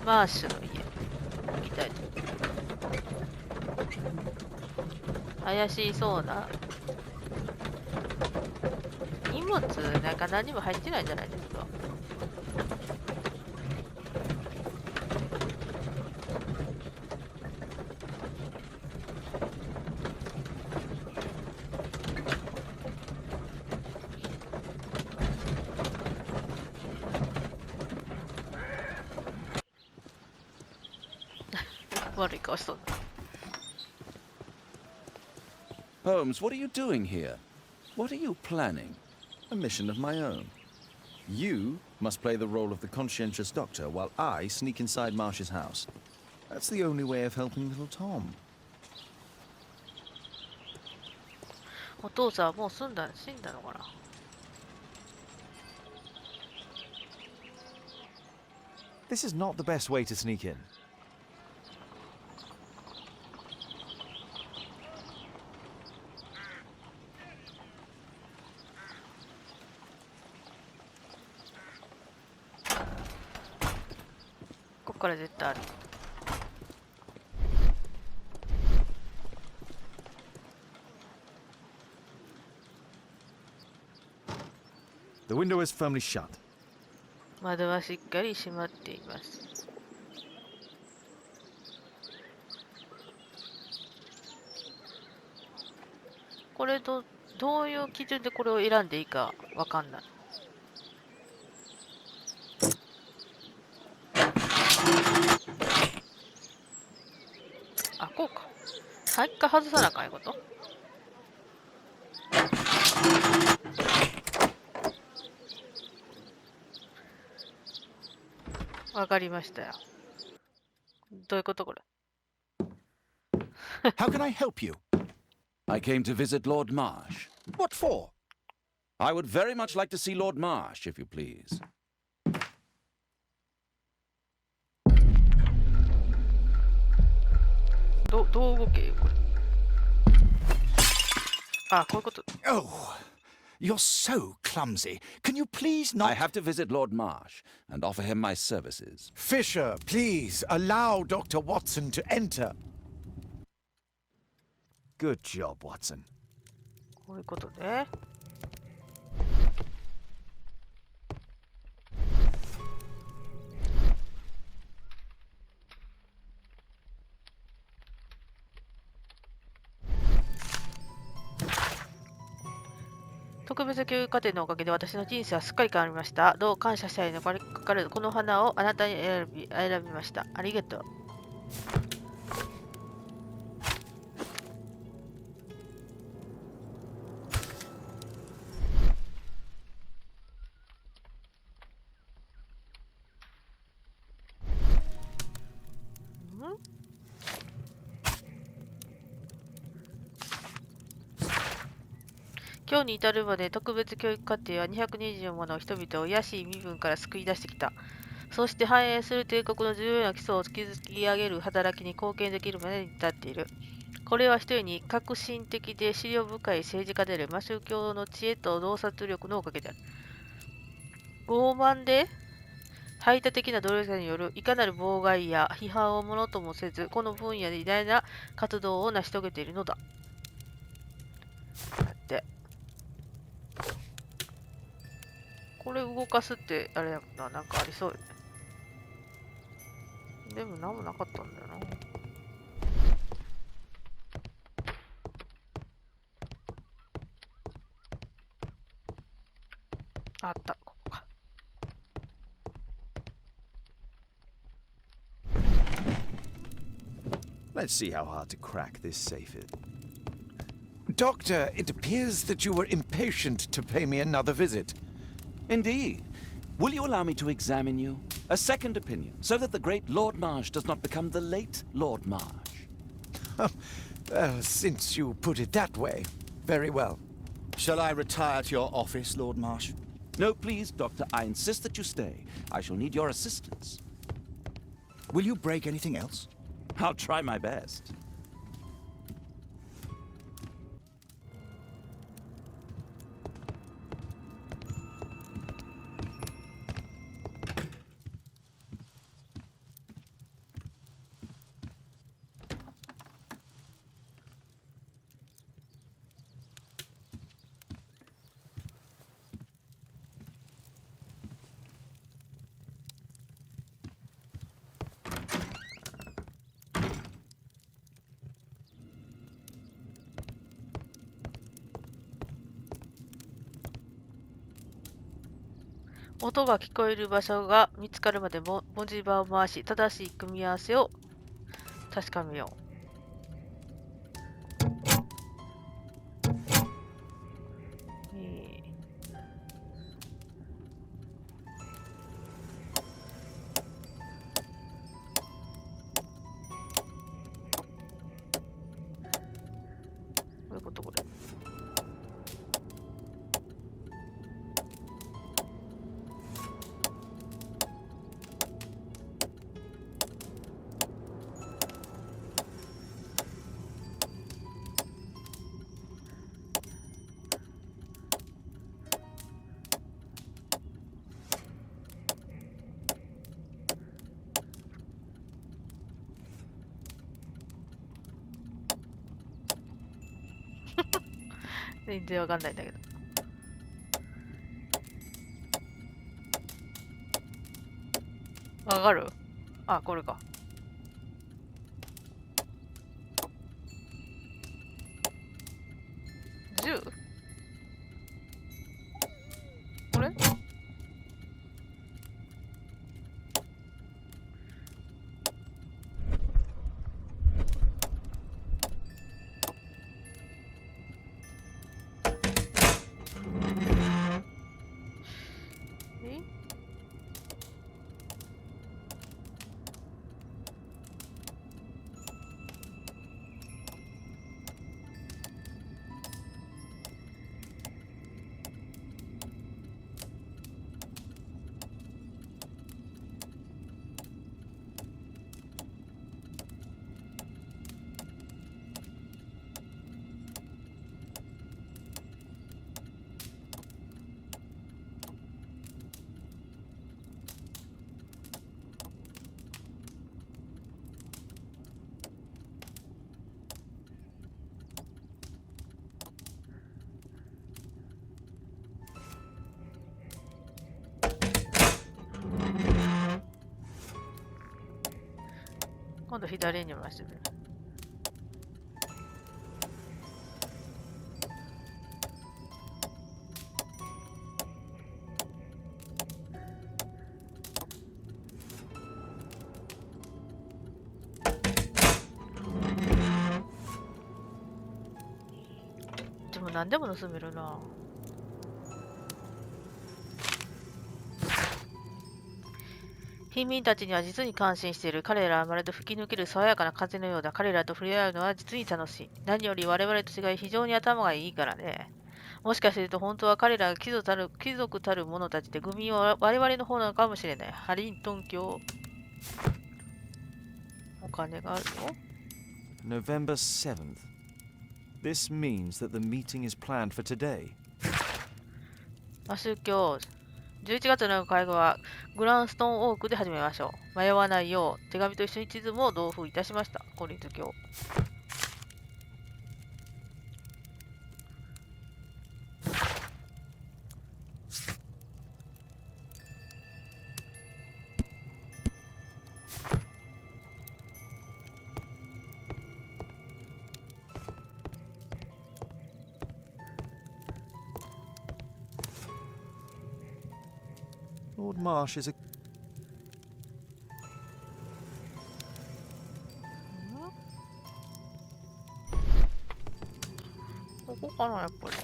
マーシュの家みたいな。怪しそうな荷物なんか何も入ってないんじゃないですか。悪い顔しそうな。Holmes, what are you doing here? What are you planning? A mission of my own. You must play the role of the conscientious doctor while I sneak inside Marsh's house. That's the only way of helping little Tom. お父さんはもう死んだのかな。This is not the best way to sneak in. ここから絶対ある。The window is firmly shut. 窓はしっかり閉まっています。これどういう基準でこれを選んでいいかわかんない。あ、こうか。一回外さなあかんいうこと？わかりましたよ。どういうことこれ？ How can I help you? I came to visit Lord Marsh. What for? I would very much like to see Lord Marsh, if you please. どう動けよこれ。あ、こういうこと。Oh, you're so clumsy. Can you please not... I have to visit Lord Marsh and offer him my services. Fisher, please allow Dr. Watson to enter. Good job, Watson. こういうことね。特別教育課程のおかげで私の人生はすっかり変わりました。どう感謝したいのかかかるこの花をあなたに選びました。ありがとう。今日に至るまで特別教育課程は220もの人々を卑しい身分から救い出してきた。そして繁栄する帝国の重要な基礎を築き上げる働きに貢献できるまでに至っている。これは一人に革新的で思慮深い政治家である魔宗教の知恵と洞察力のおかげである。傲慢で排他的な努力によるいかなる妨害や批判をものともせず、この分野で偉大な活動を成し遂げているのだ。だって。これ動かすってあれやもんな、なんかありそうよね。でも何もなかったんだよな。あった、ここか。Let's see how hard to crack this safe is. Doctor, it appears that you were impatient to pay me another visit. Indeed. Will you allow me to examine you? A second opinion, so that the great Lord Marsh does not become the late Lord Marsh. Since you put it that way, very well. Shall I retire to your office, Lord Marsh? No, please, Doctor. I insist that you stay. I shall need your assistance. Will you break anything else? I'll try my best. 音が聞こえる場所が見つかるまで文字盤を回し、正しい組み合わせを確かめよう。どういうことこれ。全然わかんないんだけど。わかる？あ、これか。10？これ？え？今度左に回してみる。でも何でも盗めるな。貧民たちには実に感心している。彼らはまるで吹き抜ける爽やかな風のようだ。彼らと触れ合うのは実に楽しい。何より我々と違い非常に頭がいいからね。もしかすると本当は彼らが貴族たる者たちで愚民は我々の方なのかもしれない。ハリントン教。お金があるよ。November 7th. This means that the meeting is planned for today. マス教。11月の会合はグランストンオークで始めましょう。迷わないよう手紙と一緒に地図も同封いたしました。コリンズ教。Lord Marsh is a... ここかな、やっぱり。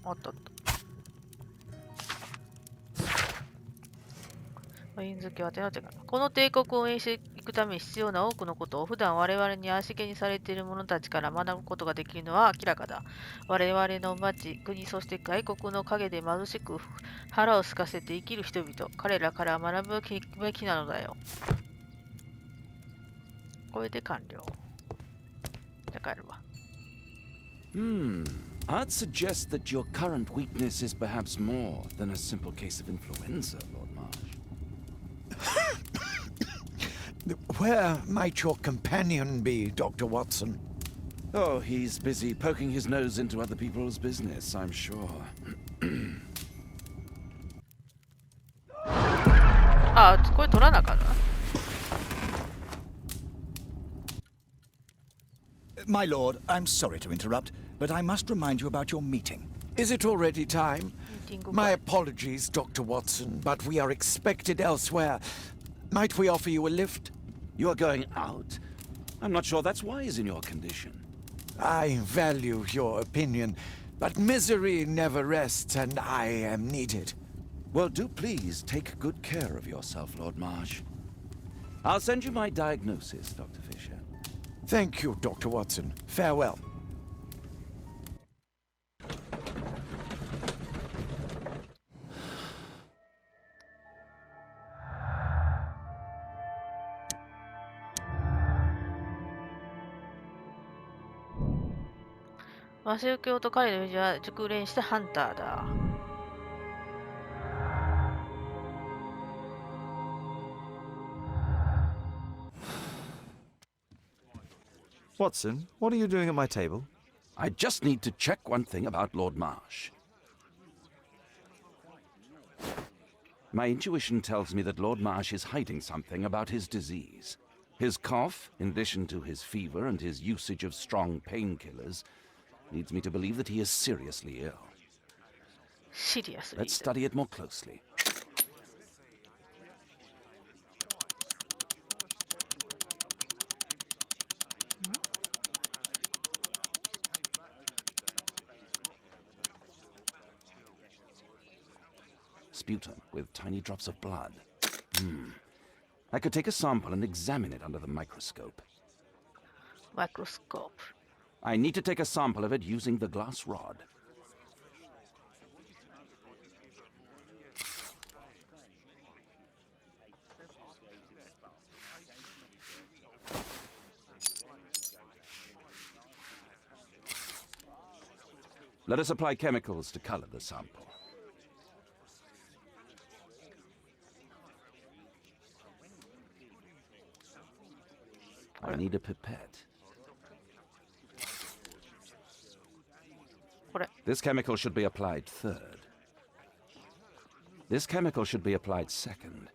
あったあった。ワイン好きは手の手が。この帝国を運営していくために必要な多くのことを普段我々に足毛にされている者たちから学ぶことができるのは明らかだ。我々の町、国、そして外国の陰で貧しく腹を空かせて生きる人々、彼らから学ぶべきなのだよ。これで完了。じゃあ帰るわ。I'd suggest that your current weakness is perhaps more than a simple case of influenza, Lord Marsh. Where might your companion be, Dr. Watson? Oh, he's busy poking his nose into other people's business, I'm sure. あ、これ取らなあかんな。My lord, I'm sorry to interrupt, but I must remind you about your meeting. Is it already time? ティング My 会。 apologies, Dr. Watson, but we are expected elsewhere. Might we offer you a lift? You are going out? I'm not sure that's wise in your condition. I value your opinion, but misery never rests, and I am needed. Well, do please take good care of yourself, Lord Marsh. I'll send you my diagnosis, Dr. Fisher. Thank you, Dr. Watson. Farewell.「魔宗教と彼の友人は熟練したハンターだ。Watson, what are you doing at my table? I just need to check one thing about Lord Marsh. My intuition tells me that Lord Marsh is hiding something about his disease. His cough, in addition to his fever and his usage of strong painkillers, leads me to believe that he is seriously ill. シリアスに。 Let's study it more closely. Sputum with tiny drops of blood. I could take a sample and examine it under the microscope. マイクロスコープ。 I need to take a sample of it using the glass rod. Let us apply chemicals to color the sample. I need a pipette. これ。 This chemical should be applied third. This chemical should be applied second.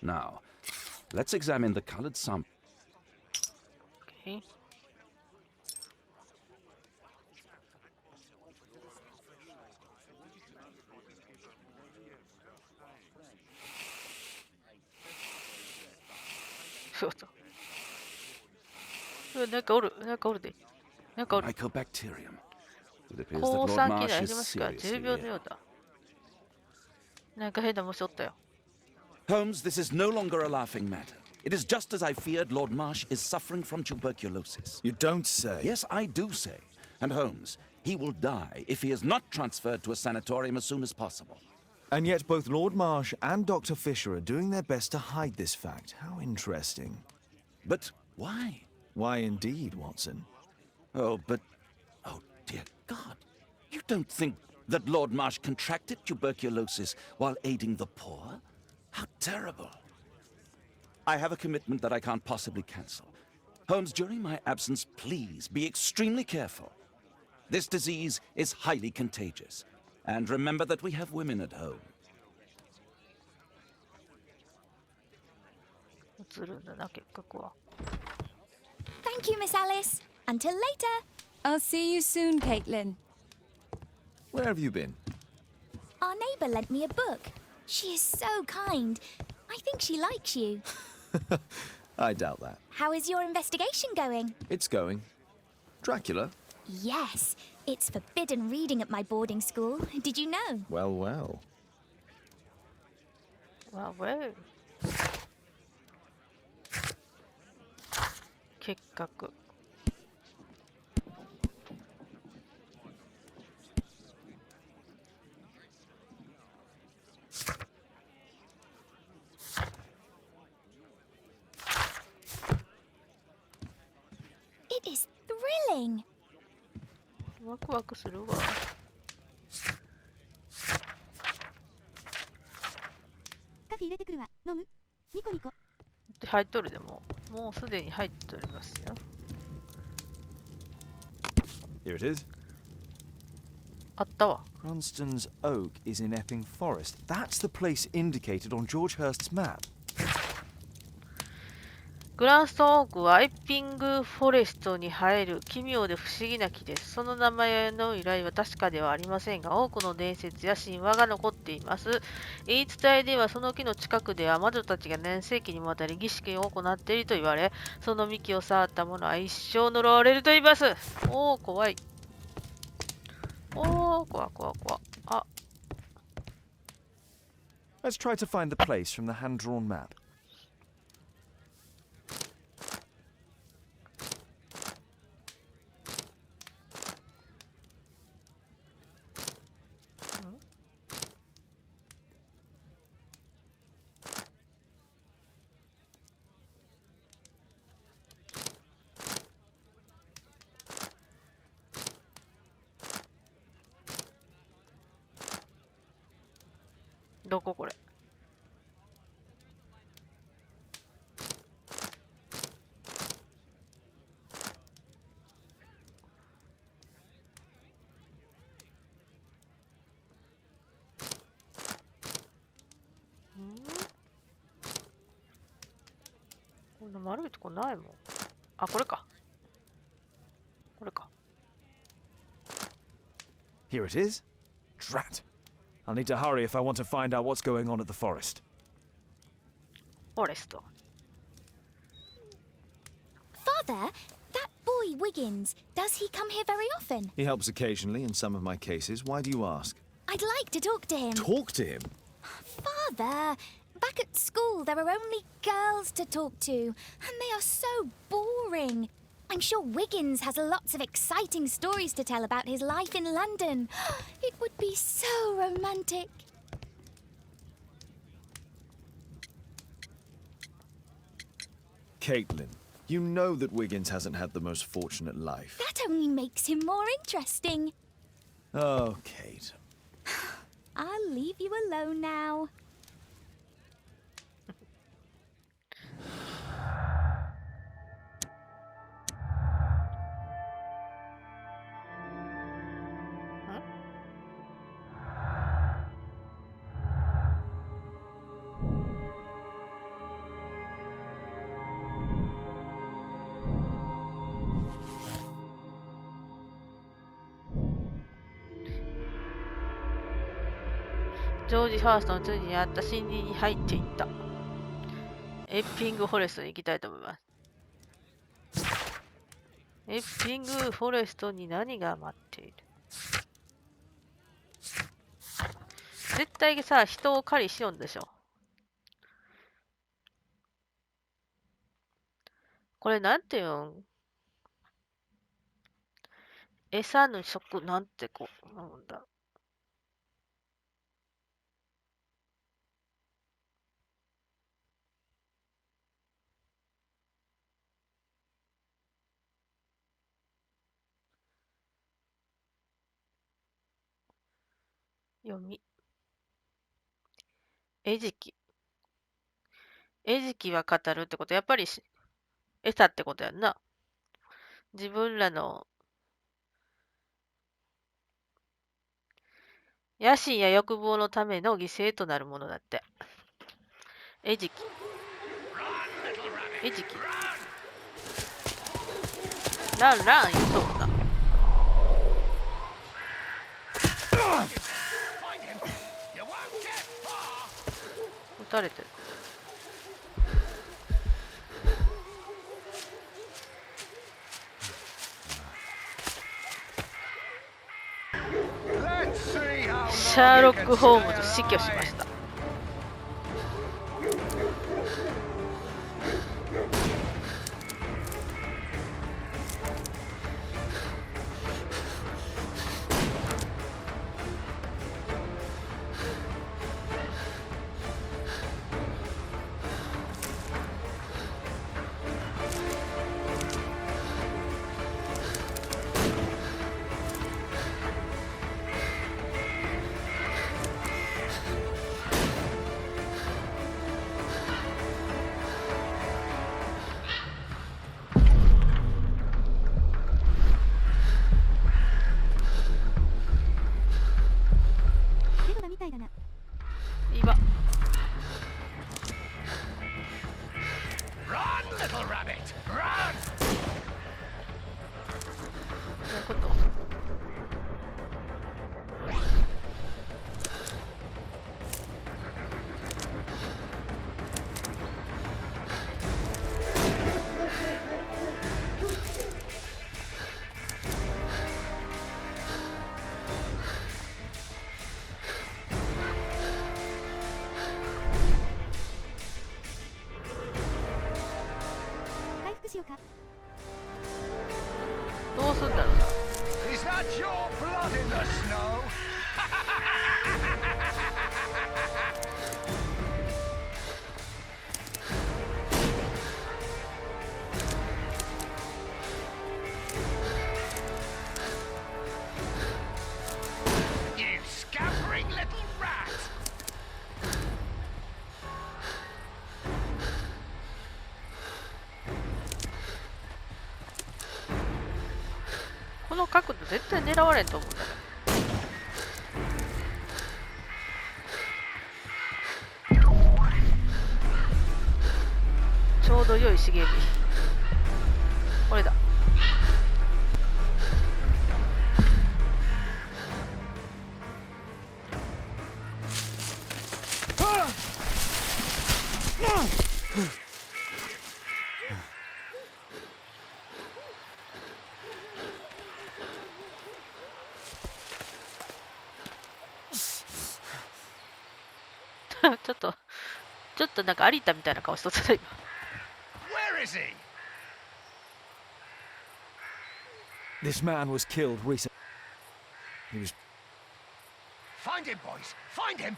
Now, let's examine the colored sample. Okay. Mycobacterium. なんかおるで。なんかおる。 Mycobacterium. It appears that 抗 Lord 酸菌 Marsh であり is ますか seriously 重病のよ ill. うだ。なんか変な虫おったよ。 Holmes, this is no longer a laughing matter. It is just as I feared. Lord Marsh is suffering from tuberculosis. You don't say. Yes, I do say. And Holmes, he will die if he is not transferred to a sanatorium as soon as possible. And yet both Lord Marsh and Dr. Fisher are doing their best to hide this fact. How interesting. But why? Why indeed, Watson? Oh, dear God. You don't think that Lord Marsh contracted tuberculosis while aiding the poor? How terrible. I have a commitment that I can't possibly cancel. Holmes, during my absence, please be extremely careful. This disease is highly contagious. And remember that we have women at home. 映るんだな、結核は。 Thank you, Miss Alice. Until later. I'll see you soon, Caitlin. Where have you been? Our neighbour lent me a book. She is so kind. I think she likes you. I doubt that. How is your investigation going? It's going. Dracula? Yes, it's forbidden reading at my boarding school. Did you know? Well, well. わあ、ウェイ。結核。It is thrilling. ワクワクするわ。フィ入れてくるわ。飲む？ニコニコ。で入っとるでももうすでに入っておりますよ。 Here it is. あったわ。 Cranston's Oak is in Epping Forest. That's the place indicated on George Hurst's map. グランストンオークはエッピングフォレストに生える奇妙で不思議な木です。その名前の由来は確かではありませんが、多くの伝説や神話が残っています。言い伝えでは、その木の近くでは魔女たちが何世紀にもわたり儀式を行っていると言われ、その幹を触った者は一生呪われると言います。おー、怖い。おー、怖怖怖。あ、Let's try to find the place from the hand-drawn map. どここれ。こんな丸いとこないもん。あ、これか。これか。 Here it is. Drat. I'll need to hurry if I want to find out what's going on at the forest. フォレスト。 Father, that boy Wiggins, does he come here very often? He helps occasionally in some of my cases. Why do you ask? I'd like to talk to him. Talk to him? Father, back at school there are only girls to talk to, and they are so boring. I'm sure Wiggins has lots of exciting stories to tell about his life in London. It would be so romantic. Caitlin, you know that Wiggins hasn't had the most fortunate life. That only makes him more interesting. Oh, Kate. I'll leave you alone now. ?ジョージ・ハーストの辻にあった森林に入っていった。エッピングフォレストに行きたいと思います。エッピングフォレストに何が待っている？絶対さ、人を狩りしよんでしょ。これなんていうん？餌の食なんてこう、なんだ。読み。餌食。餌食は語るってこと、やっぱり餌ってことやんな。自分らの野心や欲望のための犠牲となるものだって。餌食。餌食。ランラン言うとんな。撃たれてる。シャーロック・ホームズ死去しました。That's your blood in the snow. この角度絶対狙われんと思うんだけど。ちょうど良い茂み。これだ。ちょっとなんか有田みたいな顔しとった今。Where is he? This man was killed recently. He was. Find him, boys. Find him.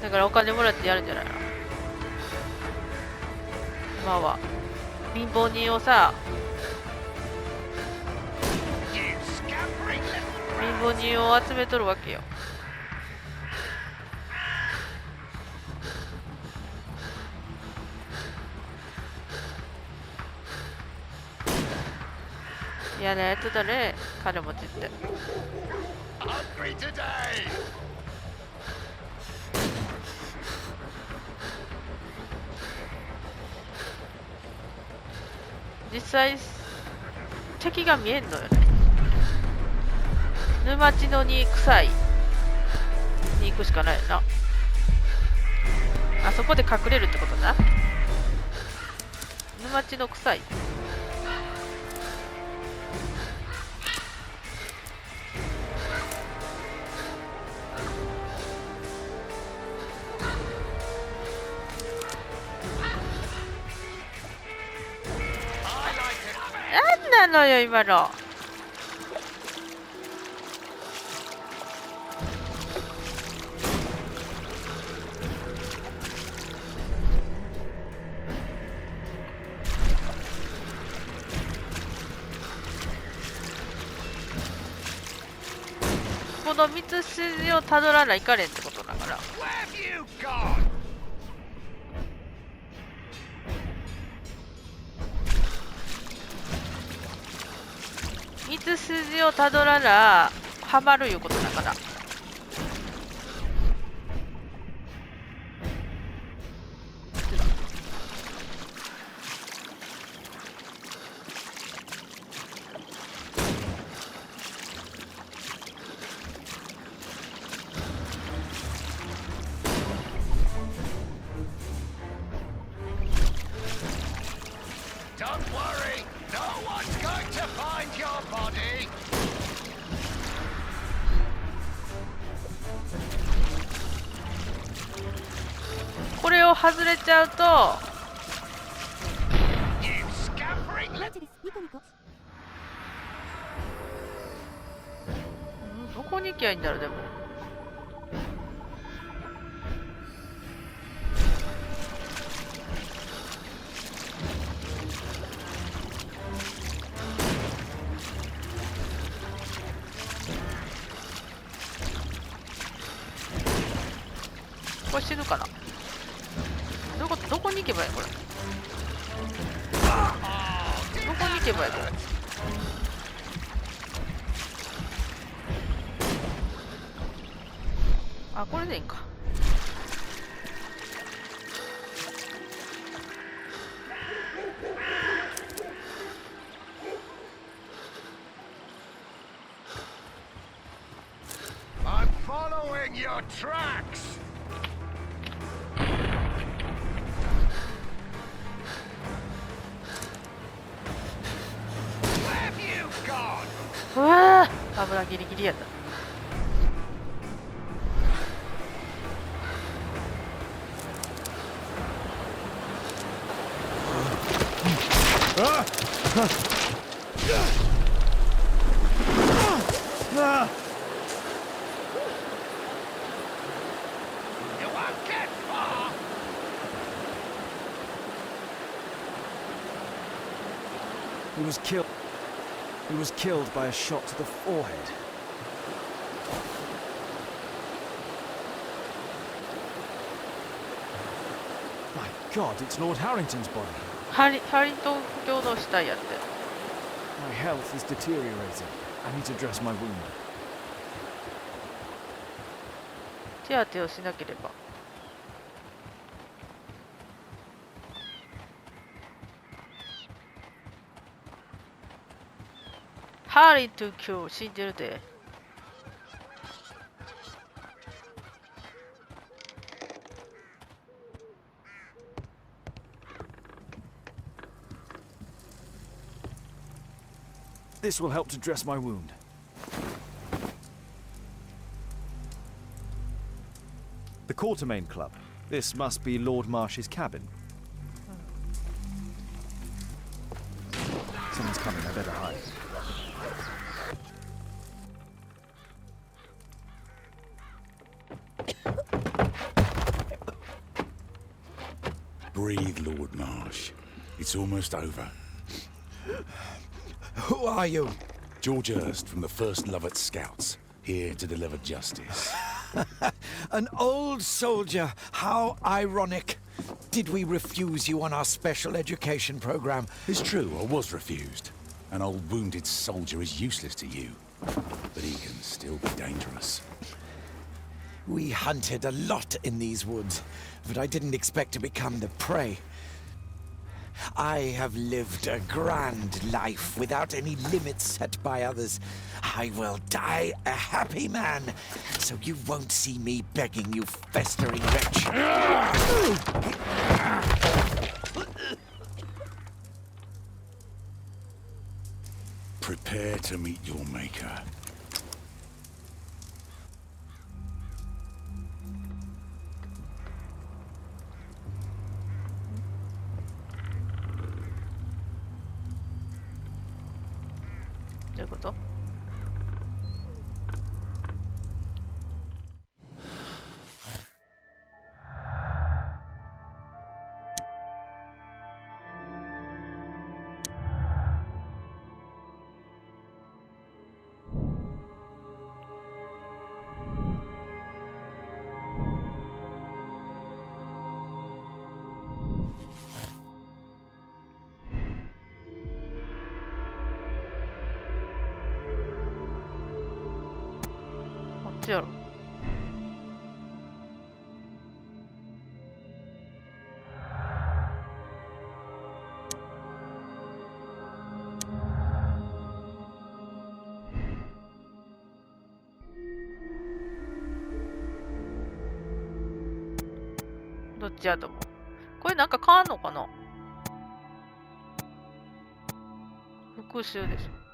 だからお金もらってやるんじゃないの。今は貧乏人をさ、貧乏人を集めとるわけよ。嫌なやつだね、金持ちって。実際敵が見えんのよね。沼地のに臭いに行くしかないよな。あそこで隠れるってことだ。沼地の臭い。なんなのよ今の。この道筋をたどらないかれんってことだから。道筋をたどらなハマるいうことだから。これを外れちゃうとどこに行きゃいいんだろう。でもこれ死ぬかな。どこに行けばいいこれ。どこに行けばいいこれ。あ、これでいいんか。I'm following your tracks. Where have you gone? うわー、危ない、ギリギリやった。He was killed. He was killed by a shot to the forehead. My God, it's Lord Harrington's body. ハリントン不況の死体やって。My health is deteriorating. I need to dress my wound. 手当てをしなければ。ハリントン今日死んでるで。This will help to dress my wound. The Quartermain Club. This must be Lord Marsh's cabin. Someone's coming, I better hide. Breathe, Lord Marsh. It's almost over. Who are you? George Hurst from the 1st Lovett Scouts, here to deliver justice. An old soldier. How ironic. Did we refuse you on our special education program? It's true, I was refused. An old wounded soldier is useless to you, but he can still be dangerous. We hunted a lot in these woods, but I didn't expect to become the prey. I have lived a grand life without any limits set by others. I will die a happy man, so you won't see me begging, you festering wretch. Prepare to meet your maker.やろ。どっちやと思う？これなんか変わんのかな？復習でしょ。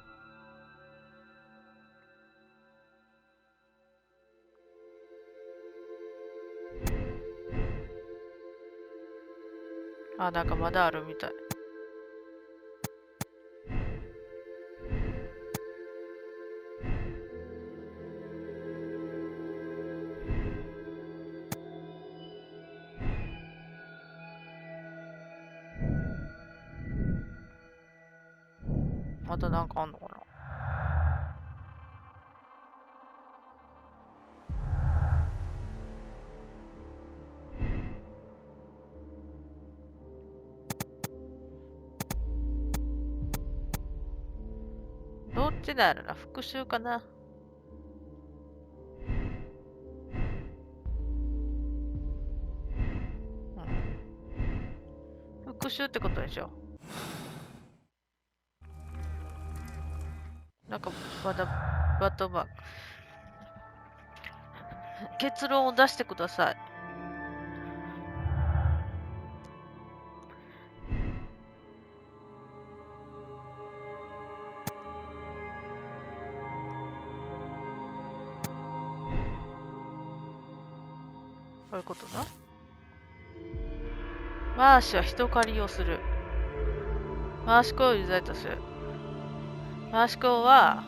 あ、なんかまだあるみたい。またなんかあんのかな。どっちだろうな、復習かな。復習ってことでしょ。なんかまだバットバック。結論を出してください。こういうことな。マーシは人狩りをする。マーシコを有罪とする。マーシコは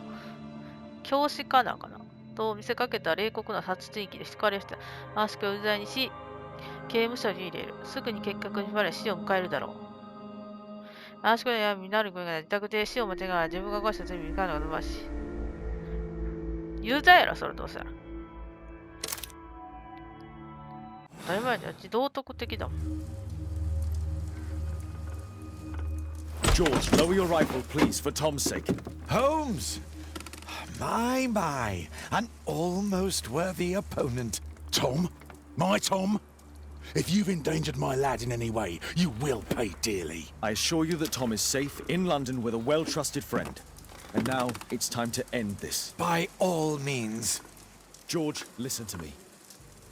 教師かなんかなと見せかけた冷酷な殺人鬼で叱れした。マーシコを有罪にし、刑務所に入れる。すぐに結核にバレ死を迎えるだろう。暗縮の闇なる声が自宅で死を待ちながら自分が犯した罪に向かうのが伸ばし。有罪やろ、それどうせ。当たり前だよ。道徳的だもん。George, lower your rifle, please, for Tom's sake. Holmes! My, an almost worthy opponent. Tom? My Tom? If you've endangered my lad in any way, you will pay dearly. I assure you that Tom is safe in London with a well-trusted friend. And now it's time to end this. By all means. George, listen to me.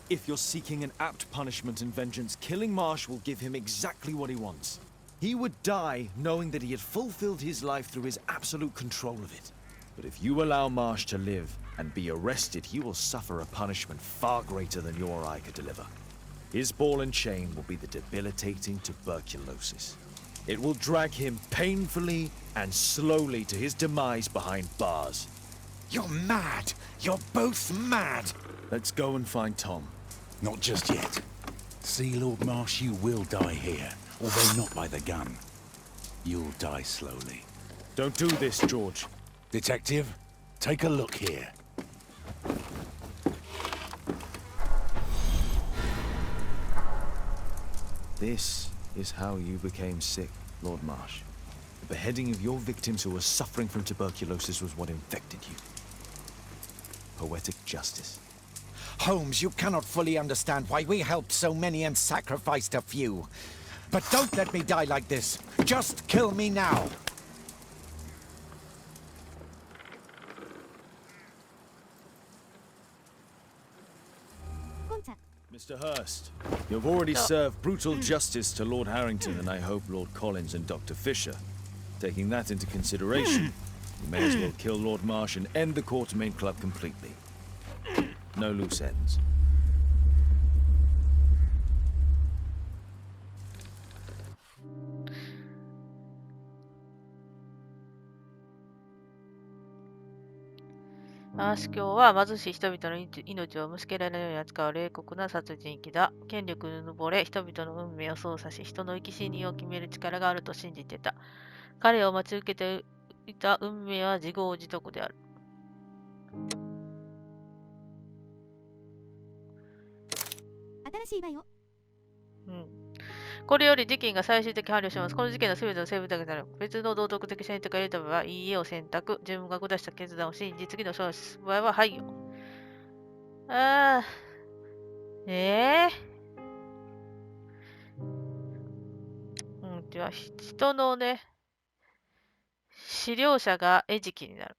If you're seeking an apt punishment and vengeance, killing Marsh will give him exactly what he wants. He would die knowing that he had fulfilled his life through his absolute control of it. But if you allow Marsh to live and be arrested, he will suffer a punishment far greater than you or I could deliver. His ball and chain will be the debilitating tuberculosis. It will drag him painfully and slowly to his demise behind bars. You're mad. You're both mad. Let's go and find Tom. Not just yet. See, Lord Marsh, you will die here, although not by the gun. You'll die slowly. Don't do this, George. Detective, take a look here. This is how you became sick, Lord Marsh. The beheading of your victims who were suffering from tuberculosis was what infected you. Poetic justice. Holmes, you cannot fully understand why we helped so many and sacrificed a few. But don't let me die like this. Just kill me now. Mr. Hurst, you've already served brutal justice to Lord Harrington and I hope Lord Collins and Dr. Fisher. Taking that into consideration, you may as well kill Lord Marsh and end the Quartermain Club completely. No loose ends.アーシ教は貧しい人々の命を虫けらのように扱う冷酷な殺人鬼だ。権力に溺れ、人々の運命を操作し、人の生き死にを決める力があると信じてた。彼を待ち受けていた運命は自業自得である。新しいわよ。これより事件が最終的に判了します。この事件の全ての生物だけでなる。別の道徳的選択が入れた場合は、いいえを選択。自分が下した決断を信じ、次の場合は、はいよ。では、人のね、資料者が餌食になる。